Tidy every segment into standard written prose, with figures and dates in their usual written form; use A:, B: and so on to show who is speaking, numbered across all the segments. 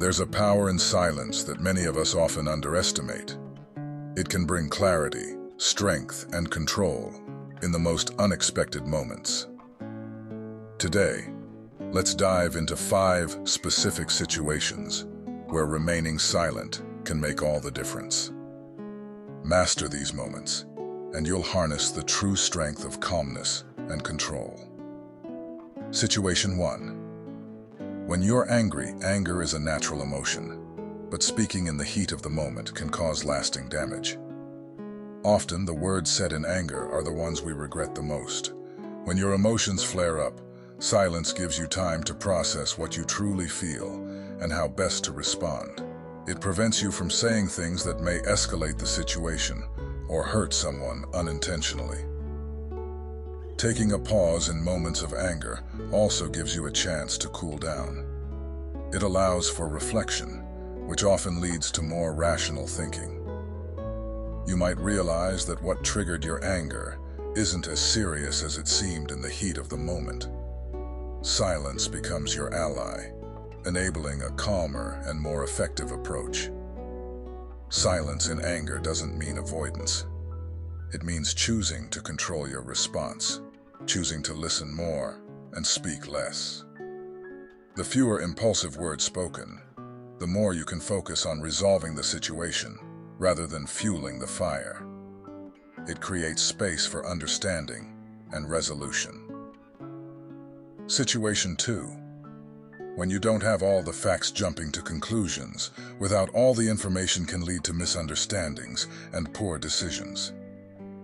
A: There's a power in silence that many of us often underestimate. It can bring clarity, strength, and control in the most unexpected moments. Today, let's dive into 5 specific situations where remaining silent can make all the difference. Master these moments, and you'll harness the true strength of calmness and control. Situation 1. When you're angry, anger is a natural emotion, but speaking in the heat of the moment can cause lasting damage. Often, the words said in anger are the ones we regret the most. When your emotions flare up, silence gives you time to process what you truly feel and how best to respond. It prevents you from saying things that may escalate the situation or hurt someone unintentionally. Taking a pause in moments of anger also gives you a chance to cool down. It allows for reflection, which often leads to more rational thinking. You might realize that what triggered your anger isn't as serious as it seemed in the heat of the moment. Silence becomes your ally, enabling a calmer and more effective approach. Silence in anger doesn't mean avoidance. It means choosing to control your response, choosing to listen more and speak less. The fewer impulsive words spoken, the more you can focus on resolving the situation rather than fueling the fire. It creates space for understanding and resolution. Situation 2. When you don't have all the facts, jumping to conclusions without all the information can lead to misunderstandings and poor decisions.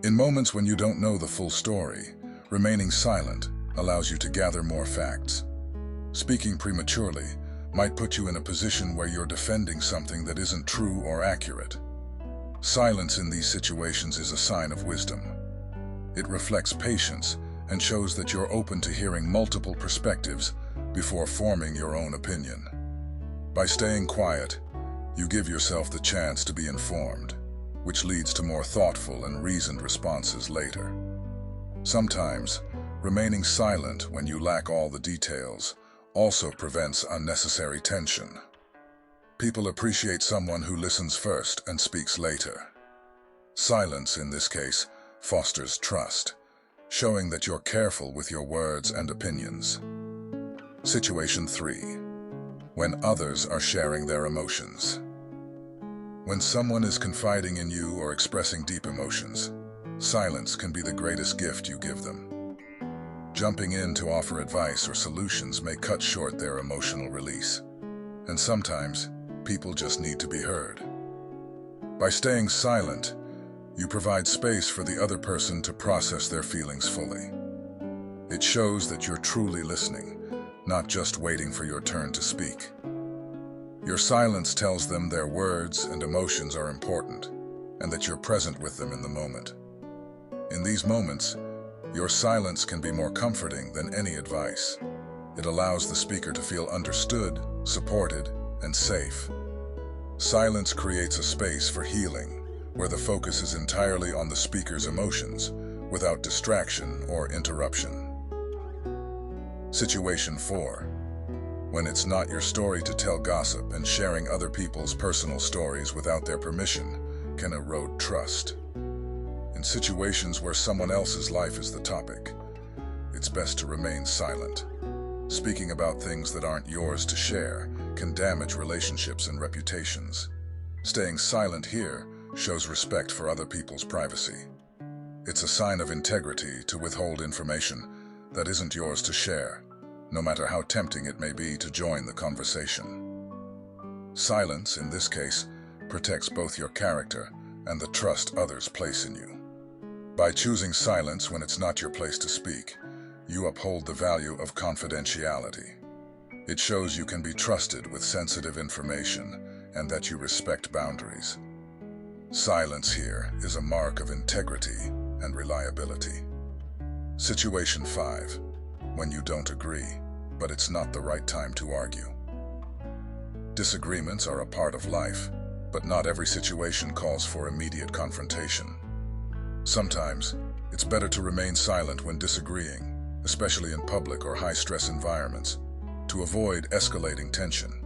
A: In moments when you don't know the full story, remaining silent allows you to gather more facts. Speaking prematurely might put you in a position where you're defending something that isn't true or accurate. Silence in these situations is a sign of wisdom. It reflects patience and shows that you're open to hearing multiple perspectives before forming your own opinion. By staying quiet, you give yourself the chance to be informed, which leads to more thoughtful and reasoned responses later. Sometimes, remaining silent when you lack all the details also prevents unnecessary tension. People appreciate someone who listens first and speaks later. Silence, in this case, fosters trust, showing that you're careful with your words and opinions. Situation 3. When others are sharing their emotions. When someone is confiding in you or expressing deep emotions, silence can be the greatest gift you give them. Jumping in to offer advice or solutions may cut short their emotional release, and sometimes people just need to be heard. By staying silent, you provide space for the other person to process their feelings fully. It shows that you're truly listening, not just waiting for your turn to speak. Your silence tells them their words and emotions are important, and that you're present with them in the moment. In these moments, your silence can be more comforting than any advice. It allows the speaker to feel understood, supported, and safe. Silence creates a space for healing, where the focus is entirely on the speaker's emotions, without distraction or interruption. Situation 4. When it's not your story to tell, gossip and sharing other people's personal stories without their permission can erode trust. In situations where someone else's life is the topic, it's best to remain silent. Speaking about things that aren't yours to share can damage relationships and reputations. Staying silent here shows respect for other people's privacy. It's a sign of integrity to withhold information that isn't yours to share, no matter how tempting it may be to join the conversation. Silence, in this case, protects both your character and the trust others place in you. By choosing silence when it's not your place to speak, you uphold the value of confidentiality. It shows you can be trusted with sensitive information and that you respect boundaries. Silence here is a mark of integrity and reliability. Situation 5. When you don't agree, but it's not the right time to argue. Disagreements are a part of life, but not every situation calls for immediate confrontation. Sometimes, it's better to remain silent when disagreeing, especially in public or high-stress environments, to avoid escalating tension.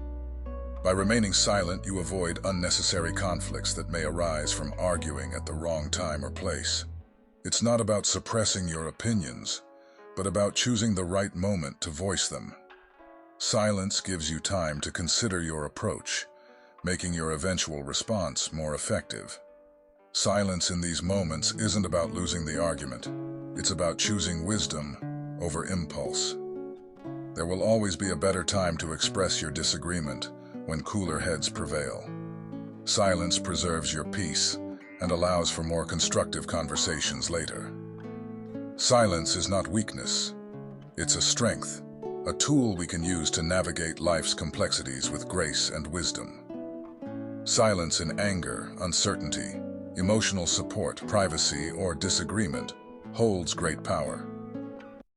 A: By remaining silent, you avoid unnecessary conflicts that may arise from arguing at the wrong time or place. It's not about suppressing your opinions, but about choosing the right moment to voice them. Silence gives you time to consider your approach, making your eventual response more effective. Silence in these moments isn't about losing the argument. It's about choosing wisdom over impulse. There will always be a better time to express your disagreement when cooler heads prevail. Silence preserves your peace and allows for more constructive conversations later. Silence is not weakness. It's a strength, a tool we can use to navigate life's complexities with grace and wisdom. Silence in anger, uncertainty, emotional support, privacy, or disagreement holds great power.